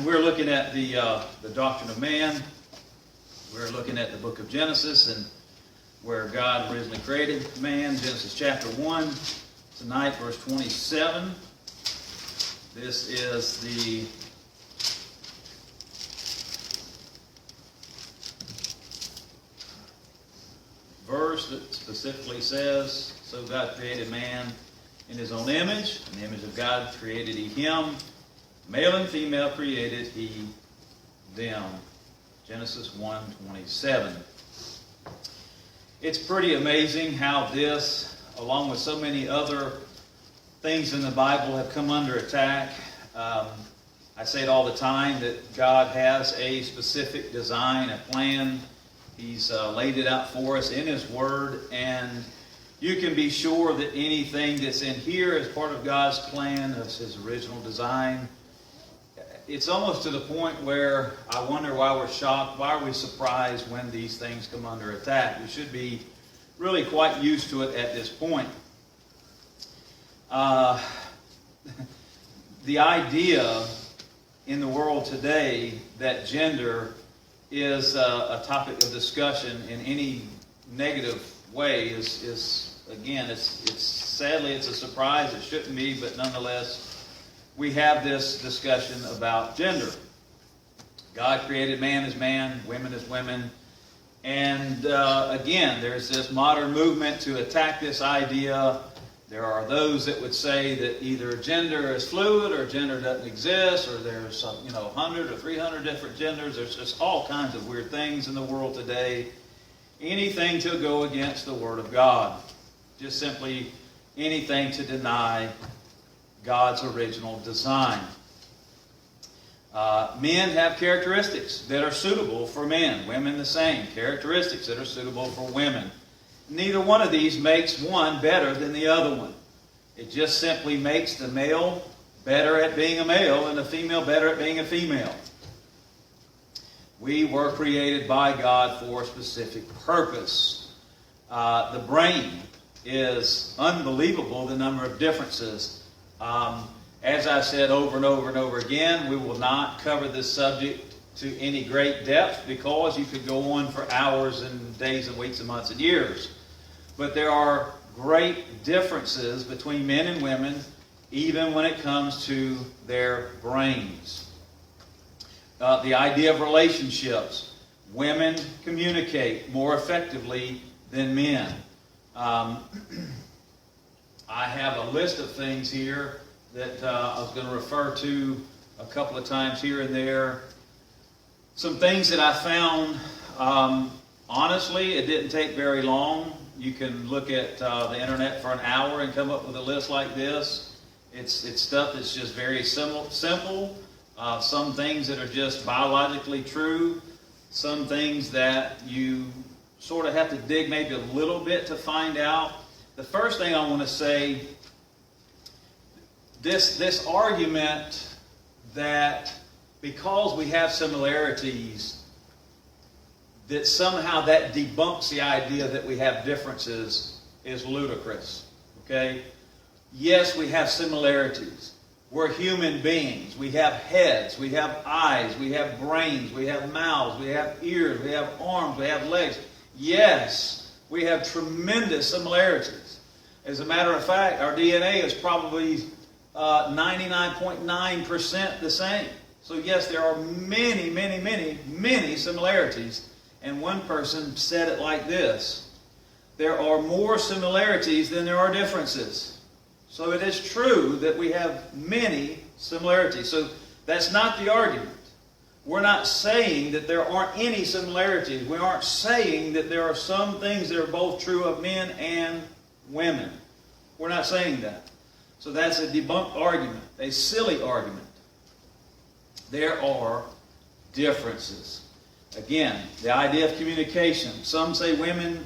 We're looking at the doctrine of man. We're looking at the book of Genesis and where God originally created man. Genesis chapter 1. Tonight, verse 27. This is the verse that specifically says, "So God created man in his own image. In the image of God created he him. Male and female created he them." Genesis 1:27. It's pretty amazing how this, along with so many other things in the Bible, have come under attack. I say it all the time that God has a specific design, a plan. He's laid it out for us in His Word, and you can be sure that anything that's in here is part of God's plan, of His original design. It's almost to the point where I wonder why we're shocked, why are we surprised when these things come under attack. We should be really quite used to it at this point. The idea in the world today that gender is a topic of discussion in any negative way is again, it's sadly it's a surprise. It shouldn't be, but nonetheless, we have this discussion about gender. God created man as man, women as women. And again, there's this modern movement to attack this idea. There are those that would say that either gender is fluid or gender doesn't exist, or there's 100 or 300 different genders. There's just all kinds of weird things in the world today. Anything to go against the Word of God. Just simply anything to deny God's original design. Men have characteristics that are suitable for men. Women the same. Characteristics that are suitable for women. Neither one of these makes one better than the other one. It just simply makes the male better at being a male and the female better at being a female. We were created by God for a specific purpose. The brain is unbelievable, the number of differences. As I said over and over and over again, we will not cover this subject to any great depth because you could go on for hours and days and weeks and months and years. But there are great differences between men and women, even when it comes to their brains. The idea of relationships. Women communicate more effectively than men. I have a list of things here that I was going to refer to a couple of times here and there. Some things that I found, honestly, it didn't take very long. You can look at the internet for an hour and come up with a list like this. It's stuff that's just very simple. Some things that are just biologically true. Some things that you sort of have to dig maybe a little bit to find out. The first thing I want to say, this argument that because we have similarities, that somehow that debunks the idea that we have differences is ludicrous. Okay? Yes, we have similarities. We're human beings. We have heads. We have eyes. We have brains. We have mouths. We have ears. We have arms. We have legs. Yes, we have tremendous similarities. As a matter of fact, our DNA is probably 99.9% the same. So yes, there are many, many, many, many similarities. And one person said it like this: there are more similarities than there are differences. So it is true that we have many similarities. So that's not the argument. We're not saying that there aren't any similarities. We aren't saying that there are some things that are both true of men and women. We're not saying that. So that's a debunked argument, a silly argument. There are differences. Again, the idea of communication. Some say women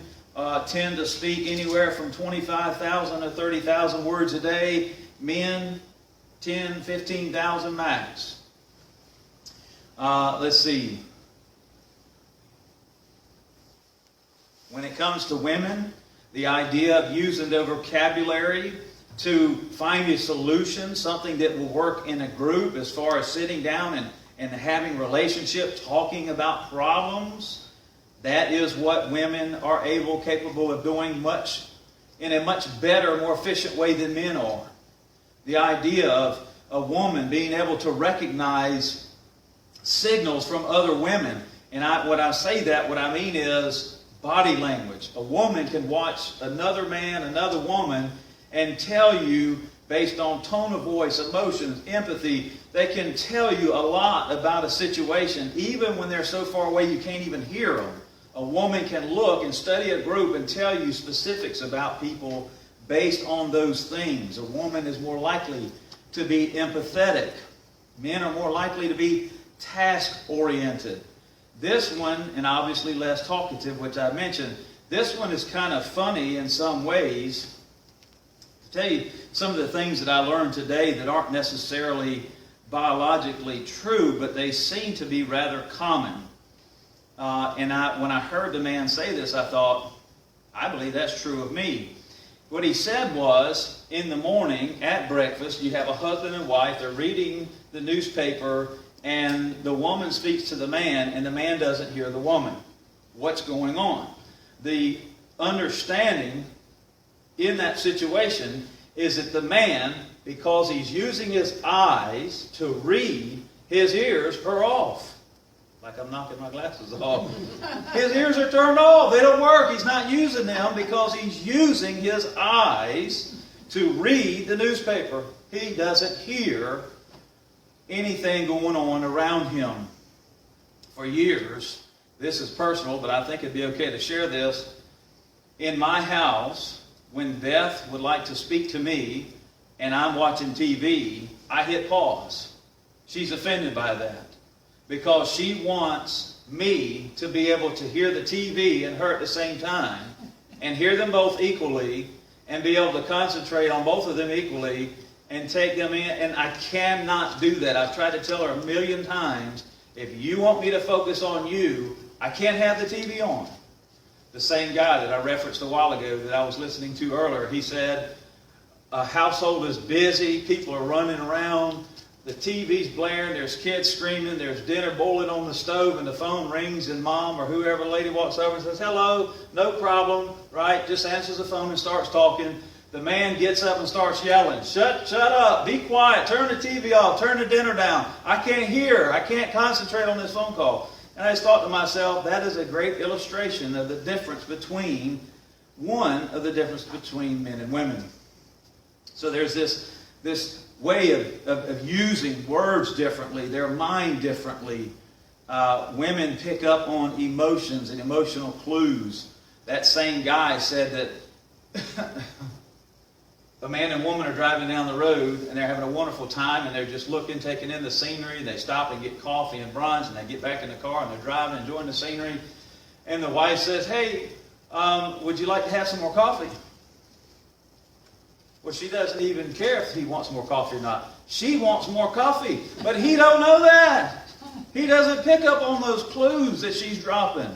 tend to speak anywhere from 25,000 to 30,000 words a day. Men, 10, 15,000 max. Let's see. When it comes to women, the idea of using their vocabulary to find a solution, something that will work in a group as far as sitting down and having relationships, talking about problems, that is what women are capable of doing in a much better, more efficient way than men are. The idea of a woman being able to recognize signals from other women. And what I mean is body language. A woman can watch another man, another woman, and tell you, based on tone of voice, emotions, empathy, they can tell you a lot about a situation, even when they're so far away you can't even hear them. A woman can look and study a group and tell you specifics about people based on those things. A woman is more likely to be empathetic. Men are more likely to be task-oriented. This one, and obviously less talkative, which I mentioned, this one is kind of funny in some ways. To tell you some of the things that I learned today that aren't necessarily biologically true, but they seem to be rather common. When I heard the man say this, I thought, I believe that's true of me. What he said was, in the morning at breakfast, you have a husband and wife, they're reading the newspaper, and the woman speaks to the man, and the man doesn't hear the woman. What's going on? The understanding in that situation is that the man, because he's using his eyes to read, his ears are off. Like I'm knocking my glasses off. His ears are turned off. They don't work. He's not using them because he's using his eyes to read the newspaper. He doesn't hear anything going on around him. For years, this is personal, but I think it'd be okay to share this. In my house, when Beth would like to speak to me and I'm watching TV, I hit pause. She's offended by that because she wants me to be able to hear the TV and her at the same time and hear them both equally and be able to concentrate on both of them equally and take them in. And I cannot do that. I've tried to tell her a million times, if you want me to focus on you, I can't have the TV on. The same guy that I referenced a while ago that I was listening to earlier, he said, a household is busy, people are running around, the TV's blaring, there's kids screaming, there's dinner boiling on the stove, and the phone rings, and mom or whoever lady walks over and says, hello, no problem, right? Just answers the phone and starts talking. The man gets up and starts yelling, shut up, be quiet, turn the TV off, turn the dinner down. I can't hear, I can't concentrate on this phone call. And I just thought to myself, that is a great illustration of the difference between men and women. So there's this way of using words differently, their mind differently. Women pick up on emotions and emotional clues. That same guy said that a man and woman are driving down the road and they're having a wonderful time and they're just looking, taking in the scenery. They stop and get coffee and brunch and they get back in the car and they're driving, enjoying the scenery. And the wife says, hey, would you like to have some more coffee? Well, she doesn't even care if he wants more coffee or not. She wants more coffee, but he don't know that. He doesn't pick up on those clues that she's dropping.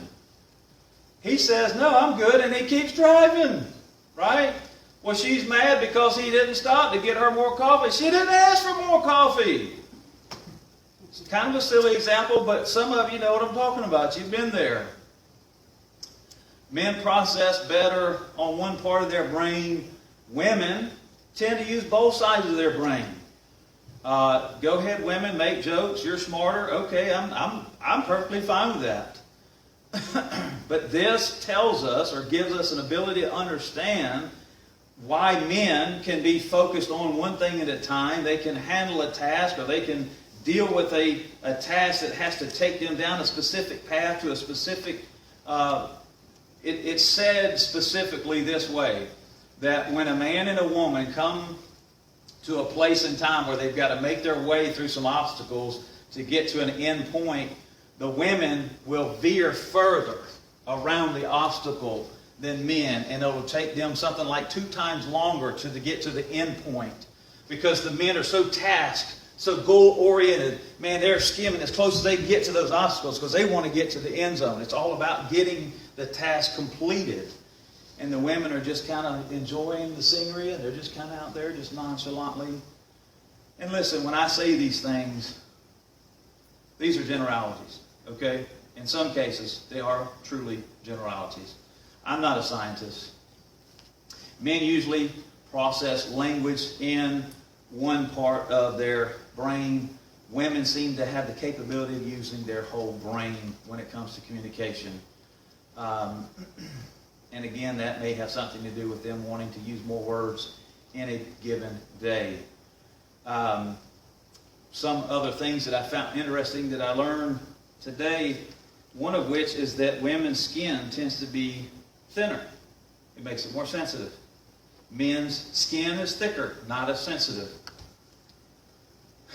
He says, no, I'm good, and he keeps driving, right? Well, she's mad because he didn't stop to get her more coffee. She didn't ask for more coffee. It's kind of a silly example, but some of you know what I'm talking about. You've been there. Men process better on one part of their brain. Women tend to use both sides of their brain. Go ahead, women, make jokes. You're smarter. Okay, I'm perfectly fine with that. But this tells us or gives us an ability to understand why men can be focused on one thing at a time. They can handle a task, or they can deal with a task that has to take them down a specific path to a specific... It's said specifically this way, that when a man and a woman come to a place in time where they've got to make their way through some obstacles to get to an end point, the women will veer further around the obstacle than men, and it'll take them something like 2 times longer to get to the end point, because the men are so tasked, so goal-oriented. Man, they're skimming as close as they can get to those obstacles because they want to get to the end zone. It's all about getting the task completed. And the women are just kind of enjoying the scenery, and they're just kind of out there just nonchalantly. And listen, when I say these These are generalities, okay? In some cases, they are truly generalities. I'm not a scientist. Men usually process language in one part of their brain. Women seem to have the capability of using their whole brain when it comes to communication. And again, that may have something to do with them wanting to use more words in a given day. Some other things that I found interesting that I learned today, one of which is that women's skin tends to be thinner. It makes it more sensitive. Men's skin is thicker, not as sensitive.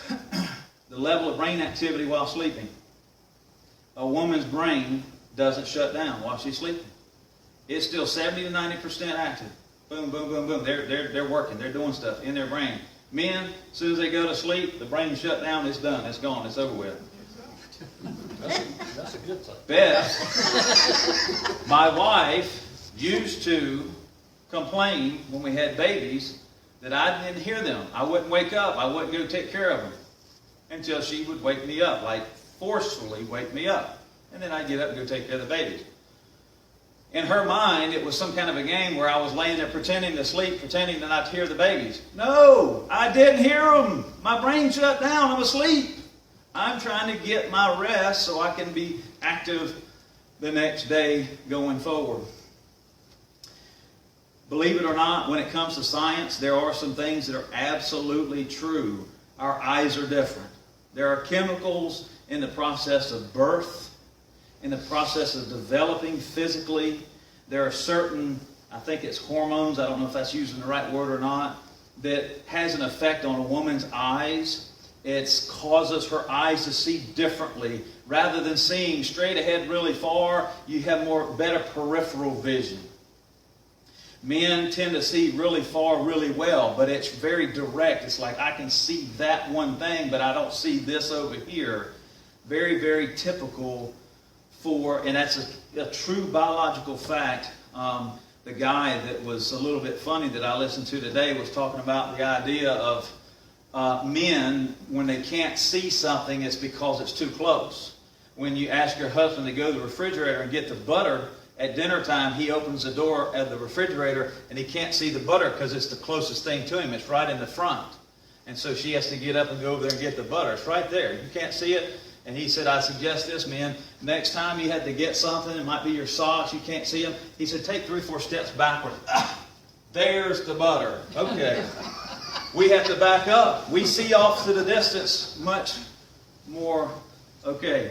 The level of brain activity while sleeping. A woman's brain doesn't shut down while she's sleeping. It's still 70 to 90% active. Boom, boom, boom, boom. They're working. They're doing stuff in their brain. Men, as soon as they go to sleep, the brain shut down. It's done. It's gone. It's over with. That's a good thing. Beth, my wife, used to complain when we had babies that I didn't hear them. I wouldn't wake up. I wouldn't go take care of them until she would wake me up, like forcefully wake me up. And then I'd get up and go take care of the babies. In her mind, it was some kind of a game where I was laying there pretending to sleep, pretending to not hear the babies. No, I didn't hear them. My brain shut down. I'm asleep. I'm trying to get my rest so I can be active the next day going forward. Believe it or not, when it comes to science, there are some things that are absolutely true. Our eyes are different. There are chemicals in the process of birth, in the process of developing physically. There are certain, I think it's hormones, I don't know if that's using the right word or not, that has an effect on a woman's eyes. It causes her eyes to see differently. Rather than seeing straight ahead really far, you have better peripheral vision. Men tend to see really far, really well, but it's very direct. It's like I can see that one thing, but I don't see this over here. Very, very typical for, and that's a true biological fact. The guy that was a little bit funny that I listened to today was talking about the idea of men, when they can't see something, it's because it's too close. When you ask your husband to go to the refrigerator and get the butter, at dinner time, he opens the door of the refrigerator and he can't see the butter because it's the closest thing to him. It's right in the front. And so she has to get up and go over there and get the butter. It's right there. You can't see it. And he said, I suggest this, men. Next time you had to get something, it might be your socks, you can't see them. He said, take 3 or 4 steps backwards. There's the butter. Okay. We have to back up. We see off to the distance much more. Okay.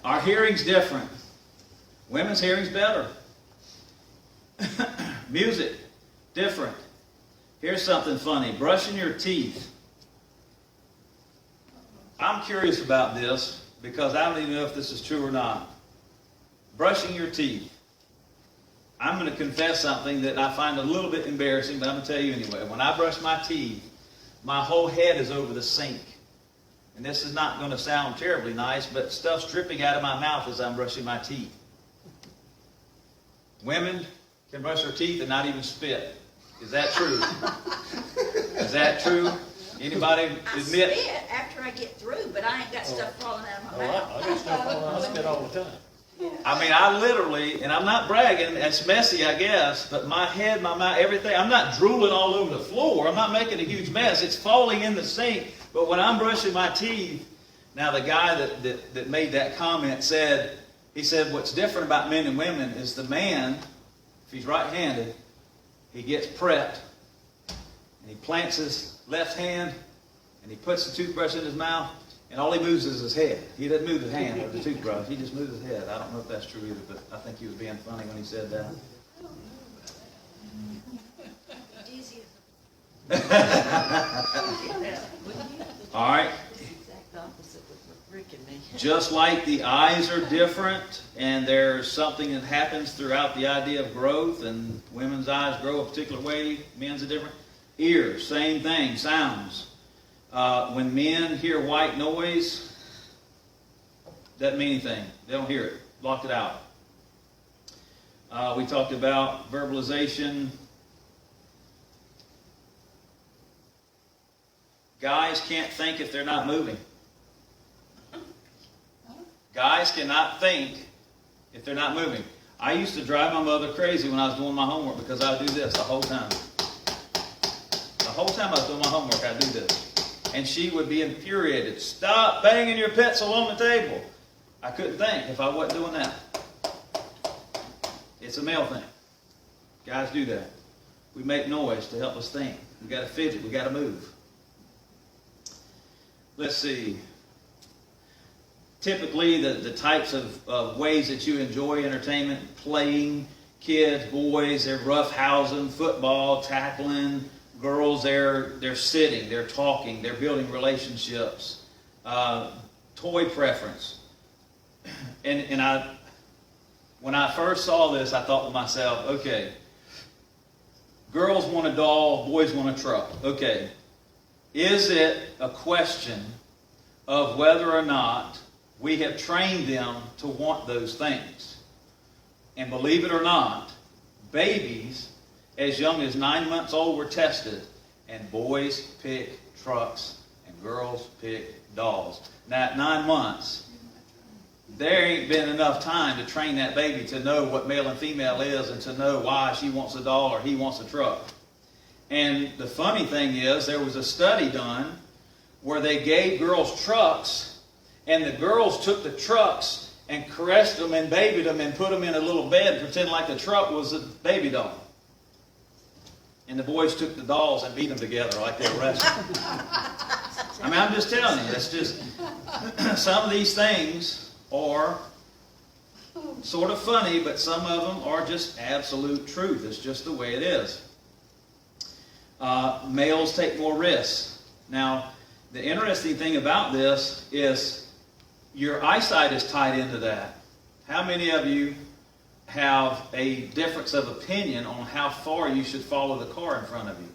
Our hearing's different. Women's hearing's better. Music, different. Here's something funny. Brushing your teeth. I'm curious about this because I don't even know if this is true or not. Brushing your teeth. I'm going to confess something that I find a little bit embarrassing, but I'm going to tell you anyway. When I brush my teeth, my whole head is over the sink. And this is not going to sound terribly nice, but stuff's dripping out of my mouth as I'm brushing my teeth. Women can brush their teeth and not even spit. Is that true? Is that true? Anybody admit? I spit after I get through, but I ain't got stuff falling out of my mouth. I got stuff falling out. I spit all the time. I mean, I literally, and I'm not bragging, it's messy, I guess, but my head, my mouth, everything, I'm not drooling all over the floor. I'm not making a huge mess. It's falling in the sink. But when I'm brushing my teeth, now the guy that made that comment said, he said, what's different about men and women is the man, if he's right-handed, he gets prepped, and he plants his left hand, and he puts the toothbrush in his mouth, and all he moves is his head. He doesn't move his hand or the toothbrush. He just moves his head. I don't know if that's true either, but I think he was being funny when he said that. All right. Just like the eyes are different, and there's something that happens throughout the idea of growth, and women's eyes grow a particular way, men's are different. Ears, same thing, sounds. When men hear white noise, doesn't mean anything. They don't hear it. Block it out. We talked about verbalization. Guys can't think if they're not moving. Guys cannot think if they're not moving. I used to drive my mother crazy when I was doing my homework because I would do this the whole time. The whole time I was doing my homework, I'd do this. And she would be infuriated. Stop banging your pencil on the table. I couldn't think if I wasn't doing that. It's a male thing. Guys do that. We make noise to help us think. We got to fidget. We got to move. Let's see. Typically, the types of ways that you enjoy entertainment, playing, kids, boys, they're roughhousing, football, tackling. Girls, they're sitting, they're talking, they're building relationships. Toy preference. And when I first saw this, I thought to myself, okay, girls want a doll, boys want a truck. Okay, is it a question of whether or not we have trained them to want those things? And believe it or not, babies as young as 9 months old were tested, and boys pick trucks and girls pick dolls. Now at 9 months, there ain't been enough time to train that baby to know what male and female is and to know why she wants a doll or he wants a truck. And the funny thing is, there was a study done where they gave girls trucks, and the girls took the trucks and caressed them and babied them and put them in a little bed, pretend like the truck was a baby doll. And the boys took the dolls and beat them together like they were wrestling. I mean, I'm just telling you, it's just, some of these things are sort of funny, but some of them are just absolute truth. It's just the way it is. Males take more risks. Now, the interesting thing about this is your eyesight is tied into that. How many of you have a difference of opinion on how far you should follow the car in front of you?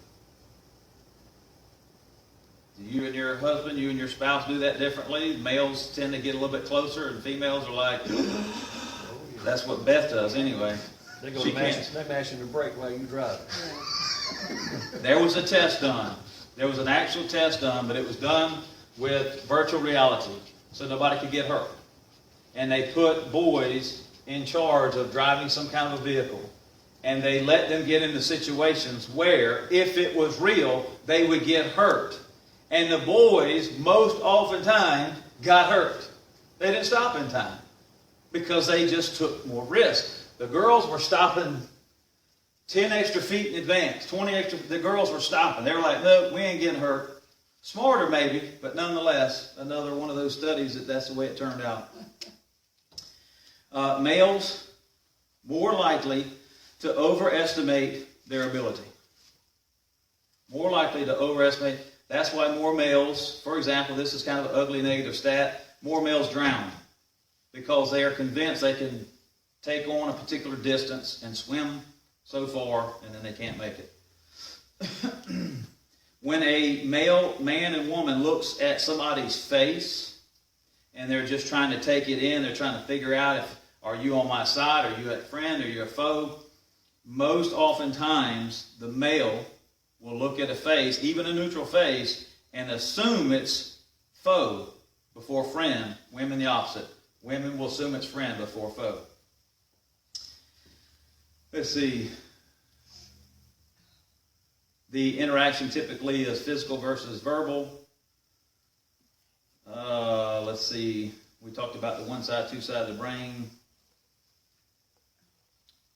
Do you and your husband, you and your spouse do that differently? Males tend to get a little bit closer, and females are like, that's what Beth does anyway. They're going to mash you to brake while you drive. There was a test done. There was an actual test done, but it was done with virtual reality, so nobody could get hurt. And they put boys in charge of driving some kind of a vehicle. And they let them get into situations where, if it was real, they would get hurt. And the boys, most oftentimes, got hurt. They didn't stop in time because they just took more risk. The girls were stopping 10 extra feet in advance, 20 extra. The girls were stopping. They were like, no, we ain't getting hurt. Smarter maybe, but nonetheless, another one of those studies that's the way it turned out. Males, more likely to overestimate their ability. More likely to overestimate. That's why more males, for example, this is kind of an ugly negative stat, more males drown because they are convinced they can take on a particular distance and swim so far, and then they can't make it. When a man and woman looks at somebody's face and they're just trying to take it in, they're trying to figure out if, are you on my side, are you a friend, are you a foe? Most oftentimes, the male will look at a face, even a neutral face, and assume it's foe before friend. Women the opposite. Women will assume it's friend before foe. Let's see. The interaction typically is physical versus verbal. Let's see. We talked about the one side, two side of the brain.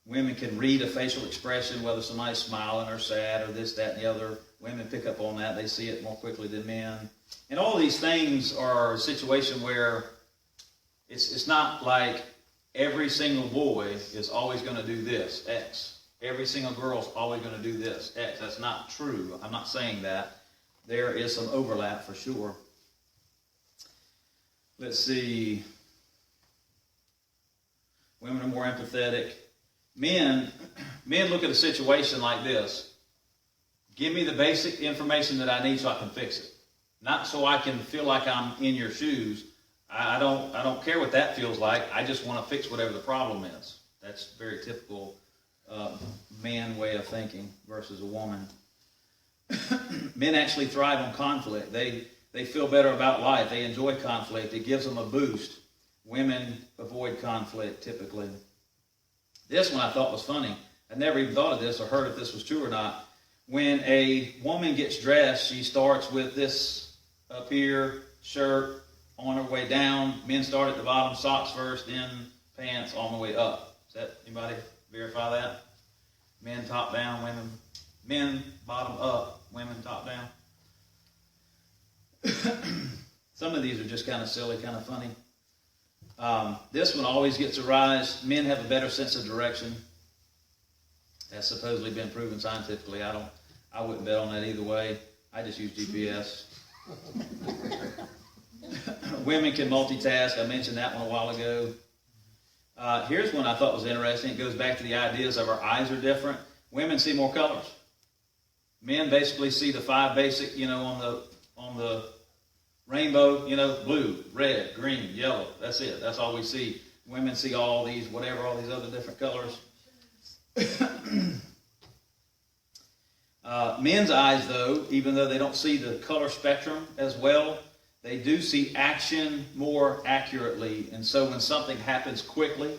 Women can read a facial expression, whether somebody's smiling or sad or this, that, and the other. Women pick up on that. They see it more quickly than men. And all these things are a situation where it's not like every single boy is always going to do this, X. Every single girl is always going to do this, X. That's not true. I'm not saying that. There is some overlap for sure. Let's see. Women are more empathetic. Men look at a situation like this. Give me the basic information that I need so I can fix it. Not so I can feel like I'm in your shoes. I don't care what that feels like. I just want to fix whatever the problem is. That's very typical man way of thinking versus a woman. Men actually thrive on conflict. They feel better about life. They enjoy conflict. It gives them a boost. Women avoid conflict typically. This one I thought was funny. I never even thought of this or heard if this was true or not. When a woman gets dressed, she starts with this up here, shirt, on her way down. Men start at the bottom, socks first, then pants on the way up. Does that anybody verify that? Men top down, men bottom up, women top down. Some of these are just kind of silly, kind of funny. This one always gets a rise. Men have a better sense of direction. That's supposedly been proven scientifically. I wouldn't bet on that either way. I just use GPS. Women can multitask. I mentioned that one a while ago. Here's one I thought was interesting. It goes back to the ideas of our eyes are different. Women see more colors. Men basically see the 5 basic, on the rainbow, blue, red, green, yellow. That's it. That's all we see. Women see all these other different colors. Men's eyes, though, even though they don't see the color spectrum as well, they do see action more accurately. And so when something happens quickly,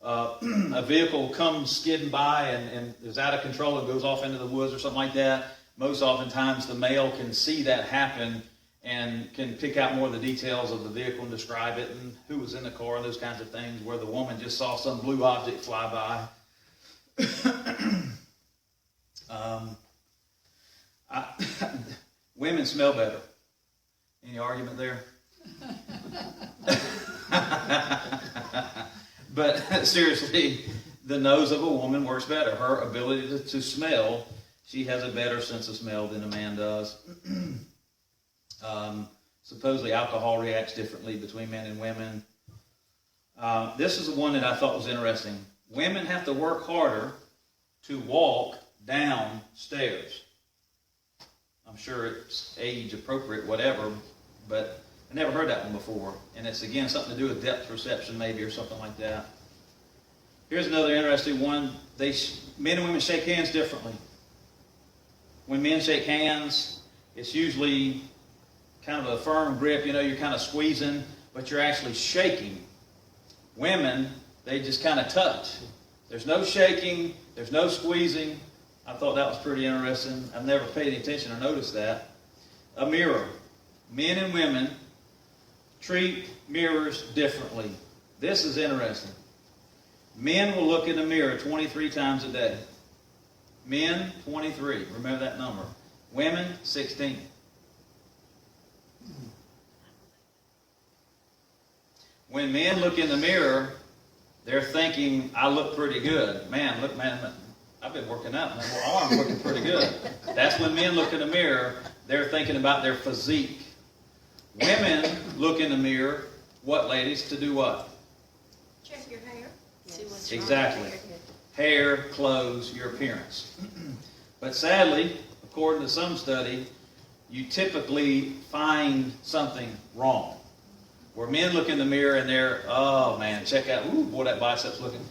a vehicle comes skidding by and is out of control and goes off into the woods or something like that, most oftentimes the male can see that happen and can pick out more of the details of the vehicle and describe it and who was in the car and those kinds of things, where the woman just saw some blue object fly by. Women smell better. Any argument there? But seriously, the nose of a woman works better. Her ability to smell, she has a better sense of smell than a man does. Supposedly alcohol reacts differently between men and women. This is the one that I thought was interesting. Women have to work harder to walk down stairs. I'm sure it's age appropriate, whatever, but I never heard that one before. And it's, again, something to do with depth perception maybe or something like that. Here's another interesting one. Men and women shake hands differently. When men shake hands, it's usually kind of a firm grip. You're kind of squeezing, but you're actually shaking. Women, they just kind of touch. There's no shaking. There's no squeezing. I thought that was pretty interesting. I've never paid any attention or noticed that. A mirror. Men and women treat mirrors differently. This is interesting. Men will look in the mirror 23 times a day. Men, 23. Remember that number. Women, 16. When men look in the mirror, they're thinking, I look pretty good. Man, I've been working out. My arm's looking pretty good. That's when men look in the mirror, they're thinking about their physique. Women look in the mirror, what, ladies? To do what? Check your hair. Yes. Exactly. Hair, clothes, your appearance. But sadly, according to some study, you typically find something wrong. Where men look in the mirror and they're, oh man, check out, ooh, boy, that bicep's looking.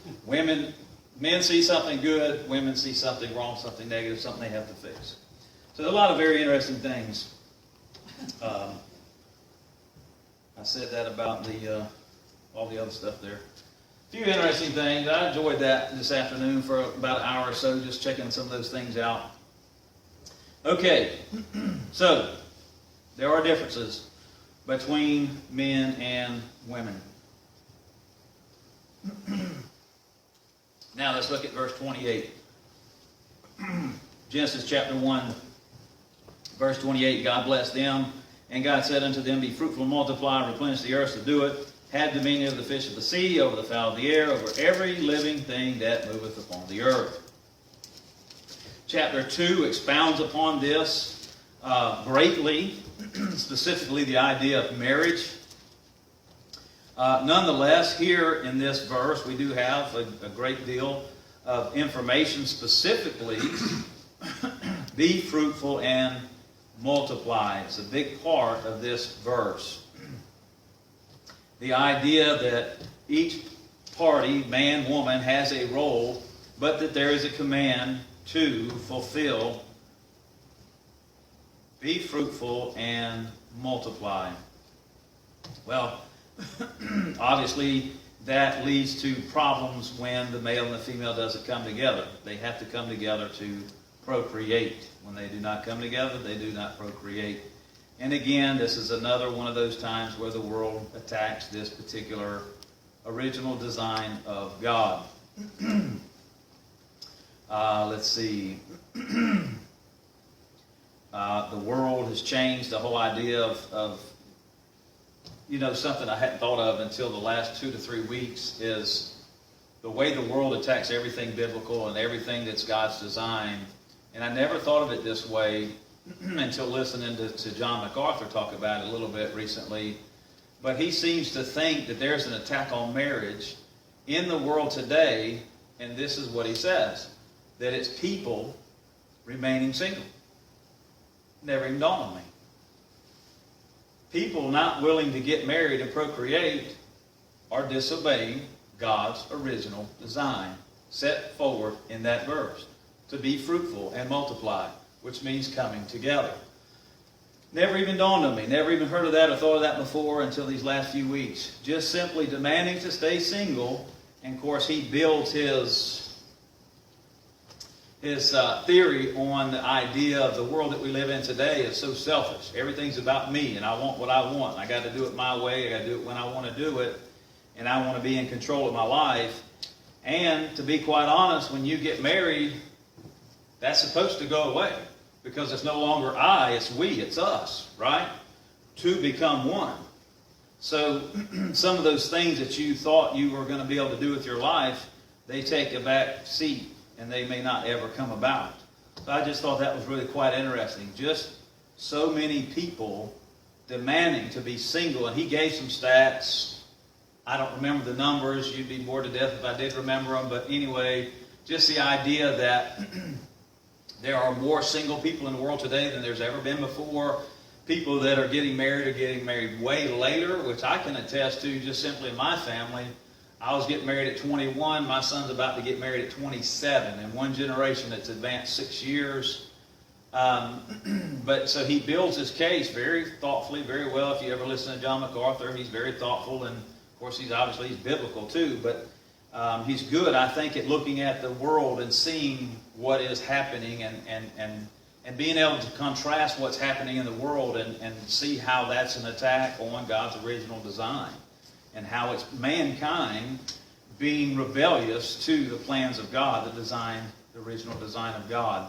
Men see something good, women see something wrong, something negative, something they have to fix. So there's a lot of very interesting things. I said that about all the other stuff there. A few interesting things. I enjoyed that this afternoon for about an hour or so, just checking some of those things out. Okay, so there are differences between men and women. Now let's look at verse 28. Genesis chapter 1, verse 28. God blessed them, and God said unto them, Be fruitful and multiply, replenish the earth, subdue it, have dominion of the fish of the sea, over the fowl of the air, over every living thing that moveth upon the earth. Chapter 2 expounds upon this greatly, specifically the idea of marriage. Nonetheless, here in this verse, we do have a great deal of information specifically. Be fruitful and multiply. It's a big part of this verse. The idea that each party, man, woman, has a role, but that there is a command to fulfill be fruitful and multiply. Well, obviously that leads to problems when the male and the female doesn't come together. They have to come together to procreate. When they do not come together, they do not procreate. And again, this is another one of those times where the world attacks this particular original design of God. Let's see. The world has changed. The whole idea of something I hadn't thought of until the last 2 to 3 weeks is the way the world attacks everything biblical and everything that's God's design. And I never thought of it this way until listening to John MacArthur talk about it a little bit recently. But he seems to think that there's an attack on marriage in the world today, and this is what he says, that it's people remaining single. Never even dawned on me. People not willing to get married and procreate are disobeying God's original design set forward in that verse, to be fruitful and multiply, which means coming together. Never even dawned on me, never even heard of that or thought of that before until these last few weeks. Just simply demanding to stay single, and of course he builds his theory on the idea of the world that we live in today is so selfish. Everything's about me, and I want what I want. I got to do it my way. I got to do it when I want to do it, and I want to be in control of my life. And to be quite honest, when you get married, that's supposed to go away because it's no longer I, it's we, it's us, right? Two become one. So some of those things that you thought you were going to be able to do with your life, they take a back seat, and they may not ever come about. So I just thought that was really quite interesting. Just so many people demanding to be single. And he gave some stats. I don't remember the numbers. You'd be bored to death if I did remember them. But anyway, just the idea that there are more single people in the world today than there's ever been before. People that are getting married way later, which I can attest to just simply in my family. I was getting married at 21. My son's about to get married at 27. In one generation, it's advanced 6 years. But so he builds his case very thoughtfully, very well. If you ever listen to John MacArthur, he's very thoughtful. And, of course, he's biblical, too. But he's good, I think, at looking at the world and seeing what is happening and being able to contrast what's happening in the world and see how that's an attack on God's original design. And how it's mankind being rebellious to the plans of God, the original design of God.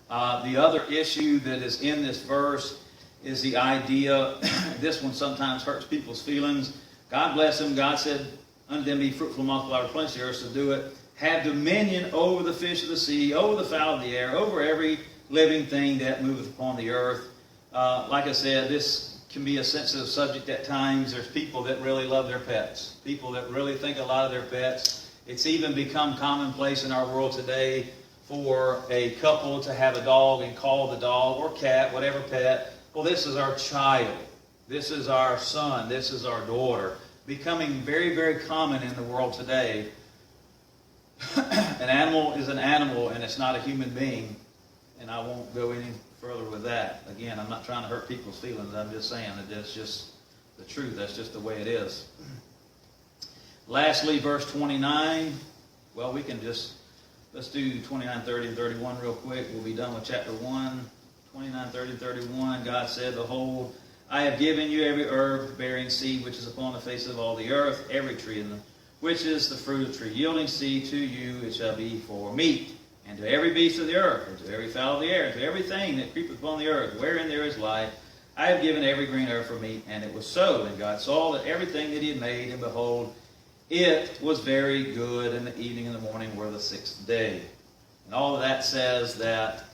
The other issue that is in this verse is the idea, this one sometimes hurts people's feelings. God bless them. God said, unto them be fruitful, multiply, replenish the earth, to do it. Have dominion over the fish of the sea, over the fowl of the air, over every living thing that moveth upon the earth. Like I said, this can be a sensitive subject at times. There's people that really love their pets. People that really think a lot of their pets. It's even become commonplace in our world today for a couple to have a dog and call the dog or cat, whatever pet, well, this is our child. This is our son. This is our daughter. Becoming very, very common in the world today. An animal is an animal and it's not a human being. And I won't go any further with that. Again, I'm not trying to hurt people's feelings. I'm just saying that that's just the truth. That's just the way it is. Lastly, verse 29. Well, let's do 29, 30, and 31 real quick. We'll be done with chapter 1. 29, 30, and 31. God said, behold, I have given you every herb bearing seed which is upon the face of all the earth, every tree which is the fruit of tree yielding seed to you, it shall be for meat. And to every beast of the earth, and to every fowl of the air, and to everything that creepeth upon the earth, wherein there is life, I have given every green herb for meat. And it was so. And God saw that everything that he had made, and behold, it was very good. And the evening and the morning were the sixth day. And all of that says that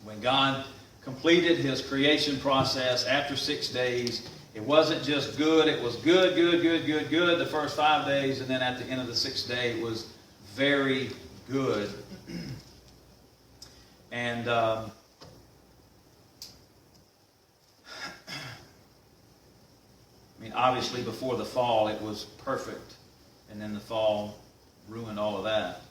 when God completed his creation process after 6 days, it wasn't just good. It was good the first 5 days. And then at the end of the sixth day, it was very good. And I mean, obviously before the fall it was perfect, and then the fall ruined all of that.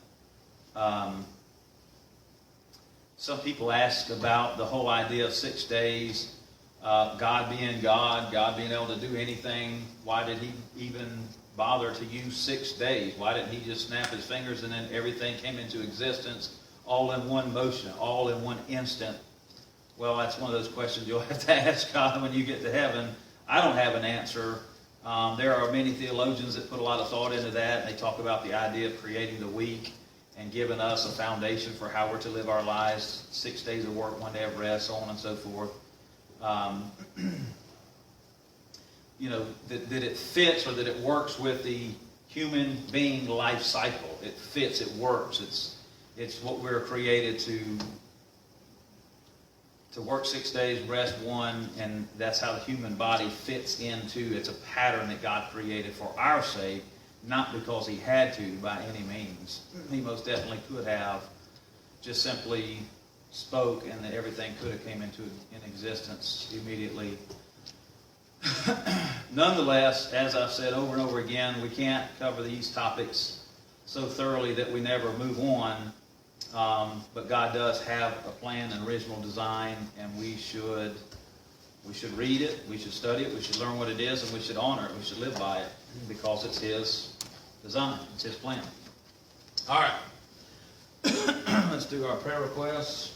some people ask about the whole idea of 6 days, God being God, God being able to do anything. Why did he even bother to use 6 days? Why didn't he just snap his fingers and then everything came into existence all in one motion, all in one instant? Well, that's one of those questions you'll have to ask God when you get to heaven. I don't have an answer. There are many theologians that put a lot of thought into that, and they talk about the idea of creating the week and giving us a foundation for how we're to live our lives. 6 days of work, 1 day of rest, so on and so forth. You know, that it fits or that it works with the human being life cycle. It fits, it works. It's what we're created to work 6 days, rest 1, and that's how the human body fits into. It's a pattern that God created for our sake, not because he had to by any means. He most definitely could have just simply spoke and that everything could have came into existence immediately. Nonetheless, as I've said over and over again, we can't cover these topics so thoroughly that we never move on. But God does have a plan and original design, and we should read it, we should study it, we should learn what it is, and we should honor it, we should live by it, because it's his design, it's his plan. All right. Let's do our prayer requests.